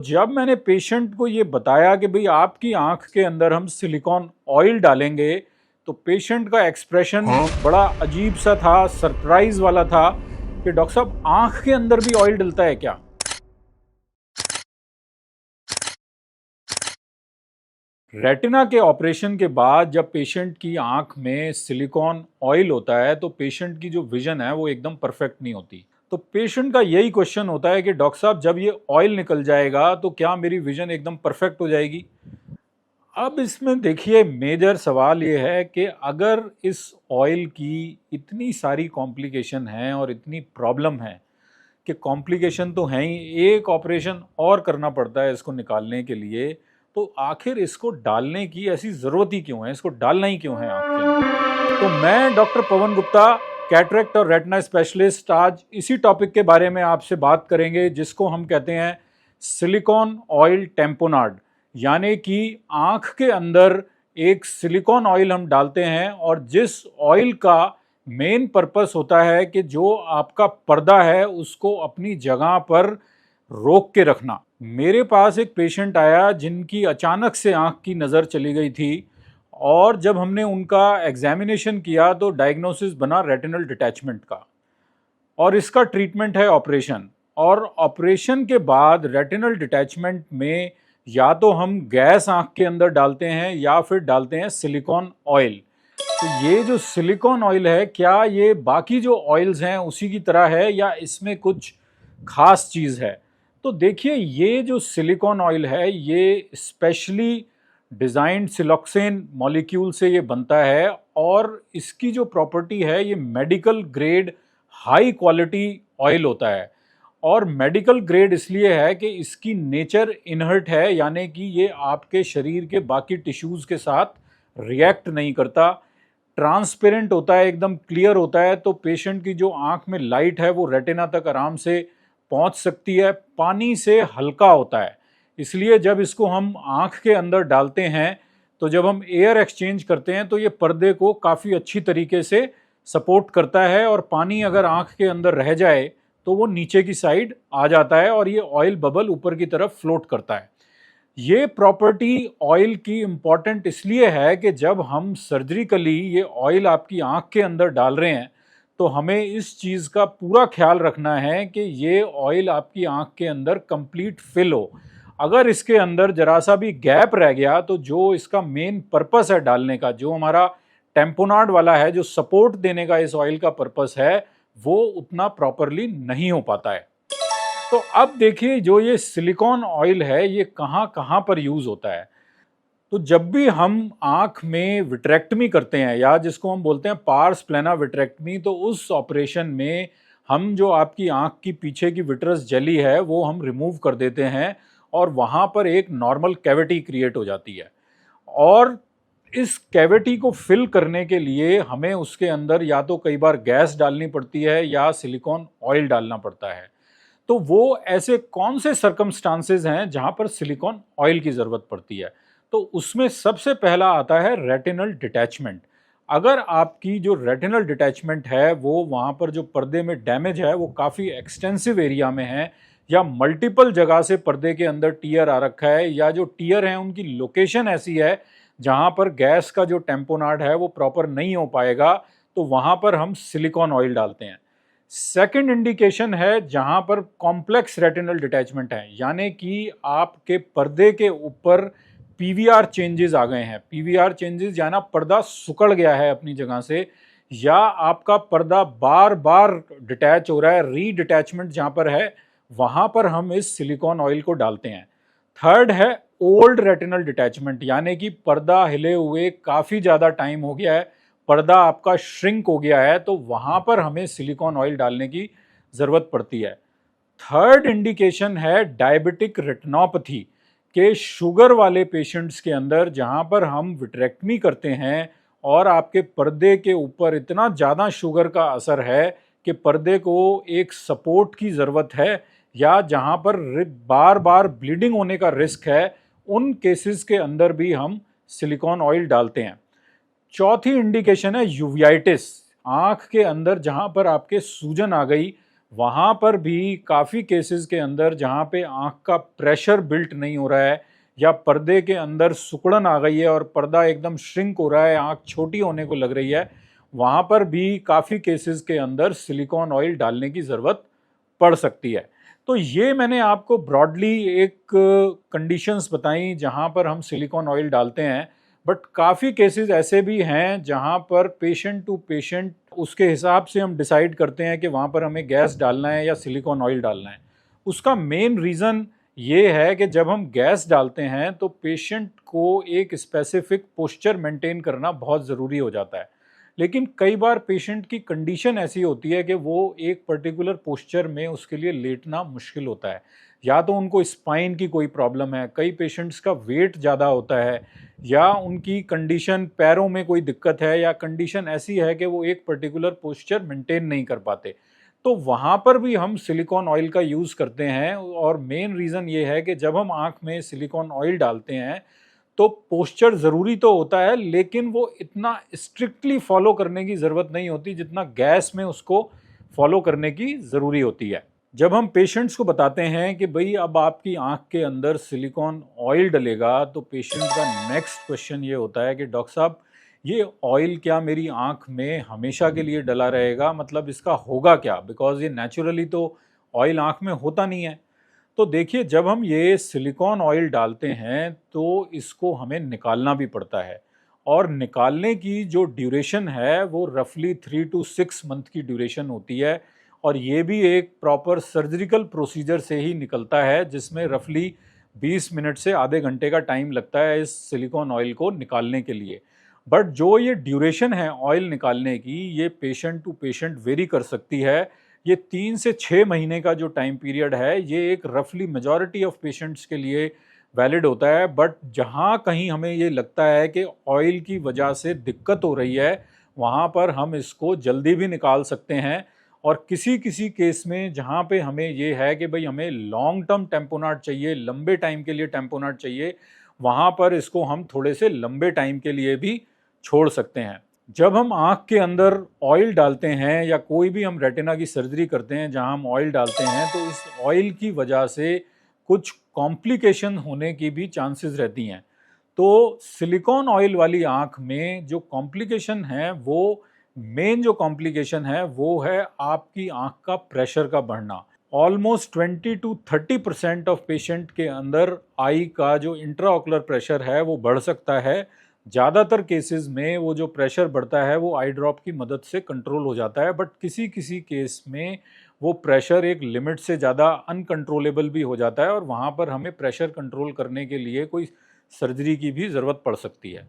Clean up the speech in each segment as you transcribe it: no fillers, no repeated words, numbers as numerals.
जब मैंने पेशेंट को ये बताया कि भाई आपकी आंख के अंदर हम सिलिकॉन ऑयल डालेंगे, तो पेशेंट का एक्सप्रेशन बड़ा अजीब सा था, सरप्राइज वाला था कि डॉक्टर साहब आंख के अंदर भी ऑयल डलता है क्या? रेटिना के ऑपरेशन के बाद जब पेशेंट की आंख में सिलिकॉन ऑयल होता है तो पेशेंट की जो विजन है वो एकदम परफेक्ट नहीं होती। तो पेशेंट का यही क्वेश्चन होता है कि डॉक्टर साहब जब ये ऑयल निकल जाएगा तो क्या मेरी विजन एकदम परफेक्ट हो जाएगी? अब इसमें देखिए मेजर सवाल ये है कि अगर इस ऑयल की इतनी सारी कॉम्प्लिकेशन हैं और इतनी प्रॉब्लम है कि कॉम्प्लिकेशन तो हैं ही, एक ऑपरेशन और करना पड़ता है इसको निकालने के लिए, तो आखिर इसको डालने की ऐसी ज़रूरत ही क्यों है? इसको डालना ही क्यों है आँख के अंदर? तो मैं डॉक्टर पवन गुप्ता, कैटरेक्ट और रेटिना स्पेशलिस्ट, आज इसी टॉपिक के बारे में आपसे बात करेंगे जिसको हम कहते हैं सिलिकॉन ऑयल टेम्पोनाड। यानी कि आँख के अंदर एक सिलिकॉन ऑयल हम डालते हैं और जिस ऑयल का मेन पर्पस होता है कि जो आपका पर्दा है उसको अपनी जगह पर रोक के रखना। मेरे पास एक पेशेंट आया जिनकी अचानक से आंख की नज़र चली गई थी और जब हमने उनका एग्जामिनेशन किया तो डायग्नोसिस बना रेटिनल डिटैचमेंट का और इसका ट्रीटमेंट है ऑपरेशन। और ऑपरेशन के बाद रेटिनल डिटैचमेंट में या तो हम गैस आंख के अंदर डालते हैं या फिर डालते हैं सिलिकॉन ऑयल। तो ये जो सिलिकॉन ऑयल है, क्या ये बाकी जो ऑयल्स हैं उसी की तरह है या इसमें कुछ खास चीज़ है? तो देखिए ये जो सिलिकॉन ऑयल है ये स्पेशली डिज़ाइंड सिलोक्सेन मॉलिक्यूल से ये बनता है और इसकी जो प्रॉपर्टी है ये medical grade high quality oil होता है। और मेडिकल ग्रेड इसलिए है कि इसकी नेचर इनहर्ट है, यानी कि ये आपके शरीर के बाकी टिश्यूज़ के साथ रिएक्ट नहीं करता, ट्रांसपेरेंट होता है, एकदम क्लियर होता है। तो पेशेंट की जो आंख में लाइट है वो रेटिना तक आराम से पहुंच सकती है, पानी से हल्का होता है। इसलिए जब इसको हम आंख के अंदर डालते हैं तो जब हम एयर एक्सचेंज करते हैं तो ये पर्दे को काफ़ी अच्छी तरीके से सपोर्ट करता है और पानी अगर आंख के अंदर रह जाए तो वो नीचे की साइड आ जाता है और ये ऑयल बबल ऊपर की तरफ फ्लोट करता है। ये प्रॉपर्टी ऑयल की इम्पॉर्टेंट इसलिए है कि जब हम सर्जरिकली ये ऑयल आपकी आंख के अंदर डाल रहे हैं तो हमें इस चीज़ का पूरा ख्याल रखना है कि ये ऑयल आपकी आंख के अंदर कंप्लीट फिल हो। अगर इसके अंदर जरा सा भी गैप रह गया तो जो इसका मेन पर्पस है डालने का, जो हमारा टेम्पोनाड वाला है, जो सपोर्ट देने का इस ऑयल का पर्पस है, वो उतना प्रॉपरली नहीं हो पाता है। तो अब देखिए जो ये सिलिकॉन ऑयल है ये कहाँ कहाँ पर यूज़ होता है। तो जब भी हम आँख में विट्रेक्टमी करते हैं या जिसको हम बोलते हैं पार्स प्लेना विट्रेक्टमी, तो उस ऑपरेशन में हम जो आपकी आँख की पीछे की विट्रस जेली है वो हम रिमूव कर देते हैं और वहाँ पर एक नॉर्मल कैविटी क्रिएट हो जाती है। और इस कैविटी को फिल करने के लिए हमें उसके अंदर या तो कई बार गैस डालनी पड़ती है या सिलिकॉन ऑयल डालना पड़ता है। तो वो ऐसे कौन से सर्कमस्टांसेस हैं जहां पर सिलिकॉन ऑयल की ज़रूरत पड़ती है? तो उसमें सबसे पहला आता है रेटिनल डिटैचमेंट। अगर आपकी जो रेटिनल डिटैचमेंट है वो वहाँ पर जो पर्दे में डैमेज है वो काफ़ी एक्सटेंसिव एरिया में है या मल्टीपल जगह से पर्दे के अंदर टीयर आ रखा है या जो टीयर हैं उनकी लोकेशन ऐसी है जहाँ पर गैस का जो टेम्पोनाड है वो प्रॉपर नहीं हो पाएगा, तो वहाँ पर हम सिलिकॉन ऑयल डालते हैं। सेकंड इंडिकेशन है जहां पर कॉम्प्लेक्स रेटिनल डिटैचमेंट है, यानी कि आपके पर्दे के ऊपर पीवीआर चेंजेस आ गए हैं। पीवीआर चेंजेस यानी पर्दा सिकुड़ गया है अपनी जगह से या आपका पर्दा बार बार डिटैच हो रहा है, री डिटैचमेंट जहां पर है वहां पर हम इस सिलिकॉन ऑयल को डालते हैं। थर्ड है ओल्ड रेटिनल डिटैचमेंट, यानी कि पर्दा हिले हुए काफ़ी ज़्यादा टाइम हो गया है, पर्दा आपका श्रिंक हो गया है, तो वहाँ पर हमें सिलिकॉन ऑयल डालने की ज़रूरत पड़ती है। थर्ड इंडिकेशन है डायबिटिक रेटिनोपैथी के शुगर वाले पेशेंट्स के अंदर, जहाँ पर हम विट्रेक्टमी करते हैं और आपके पर्दे के ऊपर इतना ज़्यादा शुगर का असर है कि पर्दे को एक सपोर्ट की ज़रूरत है या जहाँ पर बार बार ब्लीडिंग होने का रिस्क है, उन केसेस के अंदर भी हम सिलिकॉन ऑयल डालते हैं। चौथी इंडिकेशन है यूवियाइटिस, आँख के अंदर जहाँ पर आपके सूजन आ गई, वहाँ पर भी काफ़ी केसेस के अंदर जहाँ पे आँख का प्रेशर बिल्ट नहीं हो रहा है या पर्दे के अंदर सिकुड़न आ गई है और पर्दा एकदम श्रिंक हो रहा है, आँख छोटी होने को लग रही है, वहाँ पर भी काफ़ी केसेस के अंदर सिलिकॉन ऑयल डालने की ज़रूरत पड़ सकती है। तो ये मैंने आपको ब्रॉडली एक कंडीशंस बताई जहाँ पर हम सिलिकॉन ऑयल डालते हैं, बट काफ़ी केसेस ऐसे भी हैं जहाँ पर पेशेंट टू पेशेंट उसके हिसाब से हम डिसाइड करते हैं कि वहाँ पर हमें गैस डालना है या सिलिकॉन ऑयल डालना है। उसका मेन रीज़न ये है कि जब हम गैस डालते हैं तो पेशेंट को एक स्पेसिफिक पोस्चर मेंटेन करना बहुत ज़रूरी हो जाता है। लेकिन कई बार पेशेंट की कंडीशन ऐसी होती है कि वो एक पर्टिकुलर पोस्चर में उसके लिए लेटना मुश्किल होता है। या तो उनको स्पाइन की कोई प्रॉब्लम है, कई पेशेंट्स का वेट ज़्यादा होता है, या उनकी कंडीशन पैरों में कोई दिक्कत है, या कंडीशन ऐसी है कि वो एक पर्टिकुलर पोस्चर मेंटेन नहीं कर पाते। तो वहाँ पर भी हम सिलिकॉन ऑयल का यूज़ करते हैं और मेन रीज़न ये है कि जब हम आँख में सिलिकॉन ऑयल डालते हैं तो पोस्चर ज़रूरी तो होता है, लेकिन वो इतना स्ट्रिक्टली फॉलो करने की ज़रूरत नहीं होती जितना गैस में उसको फॉलो करने की ज़रूरी होती है। जब हम पेशेंट्स को बताते हैं कि भई अब आपकी आँख के अंदर सिलिकॉन ऑयल डलेगा, तो पेशेंट का नेक्स्ट क्वेश्चन ये होता है कि डॉक्टर साहब, ये ऑयल क्या मेरी आँख में हमेशा के लिए डला रहेगा? मतलब इसका होगा क्या? बिकॉज़ ये नेचुरली तो ऑयल आँख में होता नहीं है। तो देखिए, जब हम ये सिलिकॉन ऑयल डालते हैं तो इसको हमें निकालना भी पड़ता है, और निकालने की जो ड्यूरेशन है वो रफली 3 टू 6 मंथ की ड्यूरेशन होती है, और ये भी एक प्रॉपर सर्जिकल प्रोसीजर से ही निकलता है जिसमें रफली 20 मिनट से आधे घंटे का टाइम लगता है इस सिलिकॉन ऑयल को निकालने के लिए। बट जो ये ड्यूरेशन है ऑयल निकालने की, ये पेशेंट टू पेशेंट वेरी कर सकती है। ये 3 से 6 महीने का जो टाइम पीरियड है, ये एक रफली मेजॉरिटी ऑफ पेशेंट्स के लिए वैलिड होता है। बट जहाँ कहीं हमें ये लगता है कि ऑयल की वजह से दिक्कत हो रही है, वहाँ पर हम इसको जल्दी भी निकाल सकते हैं। और किसी किसी केस में जहाँ पे हमें ये है कि भाई हमें लॉन्ग टर्म टेम्पोनाट चाहिए, लंबे टाइम के लिए टेम्पोनाट चाहिए, वहाँ पर इसको हम थोड़े से लंबे टाइम के लिए भी छोड़ सकते हैं। जब हम आँख के अंदर ऑयल डालते हैं या कोई भी हम रेटिना की सर्जरी करते हैं जहाँ हम ऑयल डालते हैं, तो इस ऑयल की वजह से कुछ कॉम्प्लिकेशन होने की भी चांसेस रहती हैं। तो सिलिकॉन ऑयल वाली आँख में जो कॉम्प्लिकेशन है, वो मेन जो कॉम्प्लिकेशन है वो है आपकी आँख का प्रेशर का बढ़ना। ऑलमोस्ट 20 टू 30% ऑफ पेशेंट के अंदर आई का जो इंट्राऑकुलर प्रेशर है वो बढ़ सकता है। ज़्यादातर केसेस में वो जो प्रेशर बढ़ता है वो आई ड्रॉप की मदद से कंट्रोल हो जाता है, बट किसी किसी केस में वो प्रेशर एक लिमिट से ज़्यादा अनकंट्रोलेबल भी हो जाता है, और वहाँ पर हमें प्रेशर कंट्रोल करने के लिए कोई सर्जरी की भी ज़रूरत पड़ सकती है।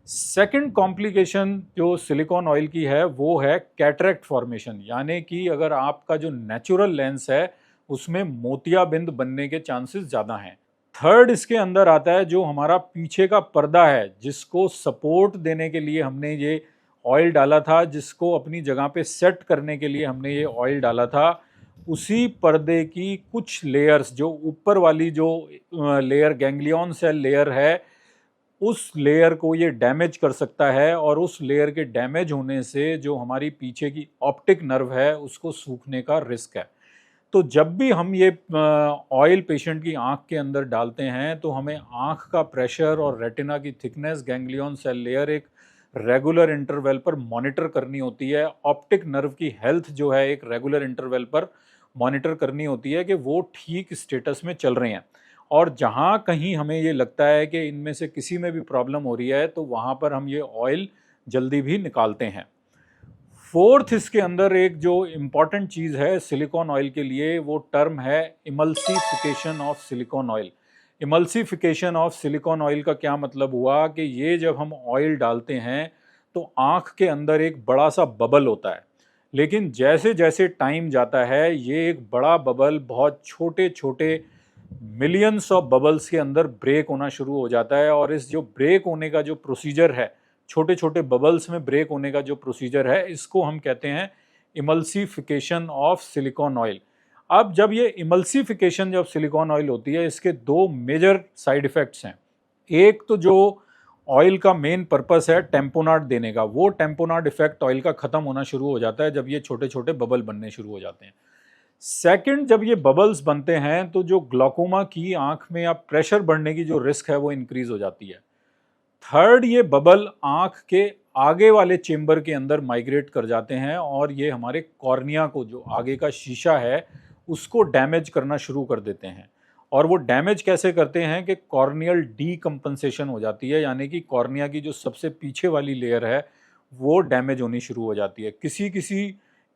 सेकंड कॉम्प्लिकेशन जो सिलिकॉन ऑयल की है वो है कैटरेक्ट फॉर्मेशन, यानी कि अगर आपका जो नेचुरल लेंस है उसमें मोतियाबिंद बनने के चांसेस ज़्यादा हैं। थर्ड इसके अंदर आता है जो हमारा पीछे का पर्दा है, जिसको सपोर्ट देने के लिए हमने ये ऑयल डाला था, जिसको अपनी जगह पे सेट करने के लिए हमने ये ऑयल डाला था, उसी पर्दे की कुछ लेयर्स, जो ऊपर वाली जो लेयर गैंग्लियन सेल लेयर है, उस लेयर को ये डैमेज कर सकता है, और उस लेयर के डैमेज होने से जो हमारी पीछे की ऑप्टिक नर्व है उसको सूखने का रिस्क है। तो जब भी हम ये ऑयल पेशेंट की आँख के अंदर डालते हैं तो हमें आँख का प्रेशर और रेटिना की थिकनेस, गैंग्लियन सेल लेयर एक रेगुलर इंटरवल पर मॉनिटर करनी होती है। ऑप्टिक नर्व की हेल्थ जो है एक रेगुलर इंटरवल पर मॉनिटर करनी होती है कि वो ठीक स्टेटस में चल रहे हैं। और जहाँ कहीं हमें ये लगता है कि इनमें से किसी में भी प्रॉब्लम हो रही है तो वहाँ पर हम ये ऑयल जल्दी भी निकालते हैं। फोर्थ इसके अंदर एक जो इम्पॉर्टेंट चीज़ है सिलिकॉन ऑयल के लिए, वो टर्म है emulsification of silicon oil. Emulsification of silicon oil का क्या मतलब हुआ कि ये जब हम ऑयल डालते हैं तो आँख के अंदर एक बड़ा सा बबल होता है, लेकिन जैसे जैसे टाइम जाता है ये एक बड़ा बबल बहुत छोटे छोटे मिलियंस ऑफ बबल्स के अंदर ब्रेक होना शुरू हो जाता है। और इस जो ब्रेक होने का जो प्रोसीजर है, छोटे छोटे बबल्स में ब्रेक होने का जो प्रोसीजर है, इसको हम कहते हैं इमल्सिफिकेशन ऑफ सिलिकॉन ऑयल। अब जब ये इमल्सिफिकेशन जब सिलिकॉन ऑयल होती है, इसके दो मेजर साइड इफ़ेक्ट्स हैं। एक तो जो ऑयल का मेन पर्पस है टेम्पोनाट देने का, वो टेम्पोनाट इफेक्ट ऑयल का ख़त्म होना शुरू हो जाता है जब ये छोटे छोटे बबल बनने शुरू हो जाते हैं। सेकंड, जब ये बबल्स बनते हैं तो जो ग्लाकोमा की आंख में या प्रेशर बढ़ने की जो रिस्क है वो इंक्रीज हो जाती है। थर्ड, ये बबल आंख के आगे वाले चेंबर के अंदर माइग्रेट कर जाते हैं और ये हमारे कॉर्निया को, जो आगे का शीशा है, उसको डैमेज करना शुरू कर देते हैं। और वो डैमेज कैसे करते हैं कि कॉर्नियल डीकम्पनसेशन हो जाती है, यानी कि कॉर्निया की जो सबसे पीछे वाली लेयर है वो डैमेज होनी शुरू हो जाती है। किसी किसी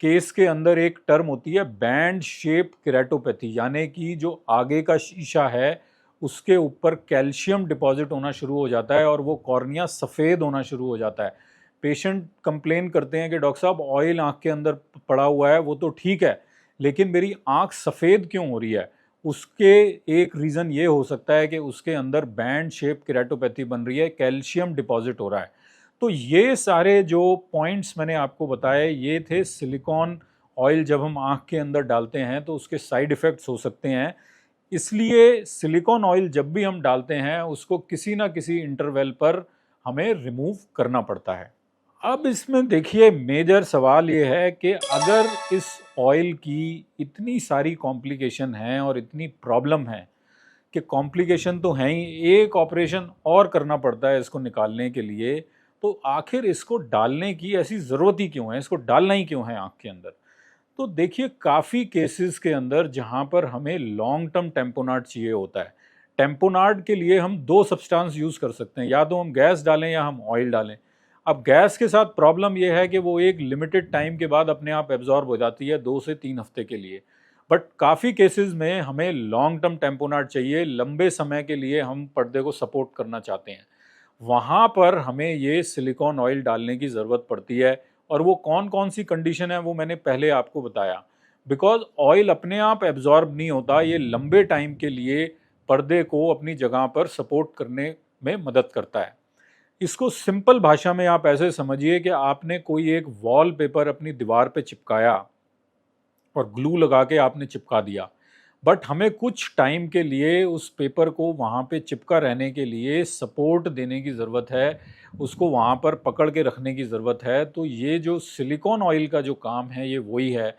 केस के अंदर एक टर्म होती है बैंड शेप केराटोपैथी, यानी कि जो आगे का शीशा है उसके ऊपर कैल्शियम डिपॉजिट होना शुरू हो जाता है और वो कॉर्निया सफ़ेद होना शुरू हो जाता है। पेशेंट कंप्लेन करते हैं कि डॉक्टर साहब ऑयल आंख के अंदर पड़ा हुआ है, वो तो ठीक है, लेकिन मेरी आंख सफ़ेद क्यों हो रही है? उसके एक रीज़न ये हो सकता है कि उसके अंदर बैंड शेप केराटोपैथी बन रही है, कैल्शियम डिपॉजिट हो रहा है। तो ये सारे जो पॉइंट्स मैंने आपको बताए, ये थे सिलिकॉन ऑयल जब हम आँख के अंदर डालते हैं तो उसके साइड इफ़ेक्ट्स हो सकते हैं। इसलिए सिलिकॉन ऑयल जब भी हम डालते हैं उसको किसी ना किसी इंटरवल पर हमें रिमूव करना पड़ता है। अब इसमें देखिए मेजर सवाल ये है कि अगर इस ऑयल की इतनी सारी कॉम्प्लिकेशन हैं और इतनी प्रॉब्लम है कि कॉम्प्लिकेशन तो हैं ही, एक ऑपरेशन और करना पड़ता है इसको निकालने के लिए, तो आखिर इसको डालने की ऐसी ज़रूरत ही क्यों है? इसको डालना ही क्यों है आँख के अंदर? तो देखिए काफ़ी केसेस के अंदर जहाँ पर हमें लॉन्ग टर्म टेम्पोनाड चाहिए होता है, टेम्पोनाड के लिए हम 2 सब्सटेंस यूज़ कर सकते हैं, या तो हम गैस डालें या हम ऑयल डालें। अब गैस के साथ प्रॉब्लम ये है कि वो एक लिमिटेड टाइम के बाद अपने आप एब्जॉर्ब हो जाती है 2 से 3 हफ्ते के लिए। बट काफ़ी केसेस में हमें लॉन्ग टर्म टेम्पोनाड चाहिए, लंबे समय के लिए हम पर्दे को सपोर्ट करना चाहते हैं। वहाँ पर हमें ये सिलिकॉन ऑयल डालने की ज़रूरत पड़ती है। और वो कौन कौन सी कंडीशन है वो मैंने पहले आपको बताया। बिकॉज ऑयल अपने आप एब्जॉर्ब नहीं होता, ये लंबे टाइम के लिए पर्दे को अपनी जगह पर सपोर्ट करने में मदद करता है। इसको सिंपल भाषा में आप ऐसे समझिए कि आपने कोई एक वॉलपेपर अपनी दीवार पे चिपकाया और ग्लू लगा के आपने चिपका दिया, बट हमें कुछ टाइम के लिए उस पेपर को वहाँ पे चिपका रहने के लिए सपोर्ट देने की ज़रूरत है, उसको वहाँ पर पकड़ के रखने की ज़रूरत है। तो ये जो सिलिकॉन ऑयल का जो काम है ये वही है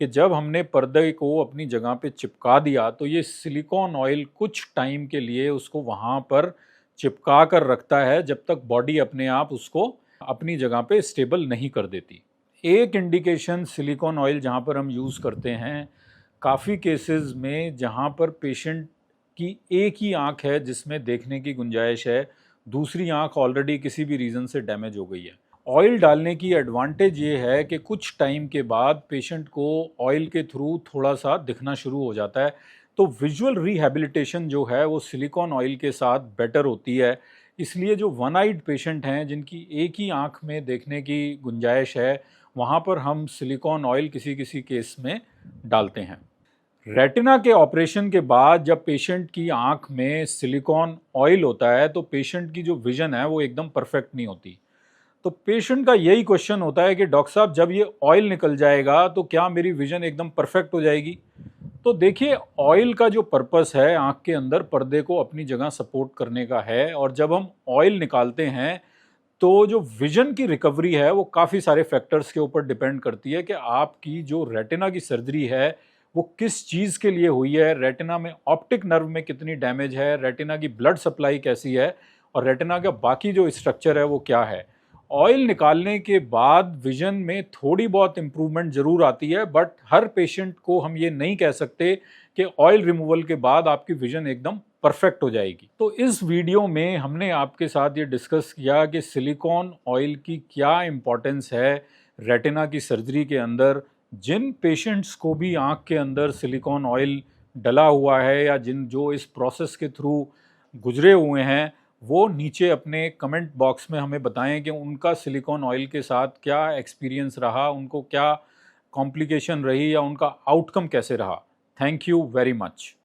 कि जब हमने पर्दे को अपनी जगह पे चिपका दिया तो ये सिलिकॉन ऑयल कुछ टाइम के लिए उसको वहाँ पर चिपका कर रखता है जब तक बॉडी अपने आप उसको अपनी जगह पे स्टेबल नहीं कर देती। एक इंडिकेशन सिलिकॉन ऑयल जहाँ पर हम यूज़ करते हैं, काफ़ी केसेस में जहाँ पर पेशेंट की एक ही आंख है जिसमें देखने की गुंजाइश है, दूसरी आंख ऑलरेडी किसी भी रीज़न से डैमेज हो गई है। ऑयल डालने की एडवांटेज ये है कि कुछ टाइम के बाद पेशेंट को ऑयल के थ्रू थोड़ा सा दिखना शुरू हो जाता है, तो विजुअल रिहैबिलिटेशन जो है वो सिलिकॉन ऑयल के साथ बेटर होती है। इसलिए जो वन आइड पेशेंट हैं जिनकी एक ही आंख में देखने की गुंजाइश है, वहाँ पर हम सिलिकॉन ऑयल किसी किसी केस में डालते हैं। रेटिना के ऑपरेशन के बाद जब पेशेंट की आंख में सिलिकॉन ऑयल होता है तो पेशेंट की जो विजन है वो एकदम परफेक्ट नहीं होती। तो पेशेंट का यही क्वेश्चन होता है कि डॉक्टर साहब जब ये ऑयल निकल जाएगा तो क्या मेरी विजन एकदम परफेक्ट हो जाएगी? तो देखिए ऑयल का जो पर्पस है आंख के अंदर पर्दे को अपनी जगह सपोर्ट करने का है, और जब हम ऑयल निकालते हैं तो जो विजन की रिकवरी है वो काफ़ी सारे फैक्टर्स के ऊपर डिपेंड करती है कि आपकी जो रेटिना की सर्जरी है वो किस चीज़ के लिए हुई है, रेटिना में ऑप्टिक नर्व में कितनी डैमेज है, रेटिना की ब्लड सप्लाई कैसी है, और रेटिना का बाकी जो स्ट्रक्चर है वो क्या है। ऑयल निकालने के बाद विजन में थोड़ी बहुत इम्प्रूवमेंट ज़रूर आती है, बट हर पेशेंट को हम ये नहीं कह सकते कि ऑयल रिमूवल के बाद आपकी विजन एकदम परफेक्ट हो जाएगी। तो इस वीडियो में हमने आपके साथ ये डिस्कस किया कि सिलिकॉन ऑयल की क्या इम्पोर्टेंस है रेटिना की सर्जरी के अंदर। जिन पेशेंट्स को भी आँख के अंदर सिलिकॉन ऑयल डला हुआ है या जिन जो इस प्रोसेस के थ्रू गुजरे हुए हैं, वो नीचे अपने कमेंट बॉक्स में हमें बताएं कि उनका सिलिकॉन ऑयल के साथ क्या एक्सपीरियंस रहा, उनको क्या कॉम्प्लिकेशन रही या उनका आउटकम कैसे रहा। Thank you very much.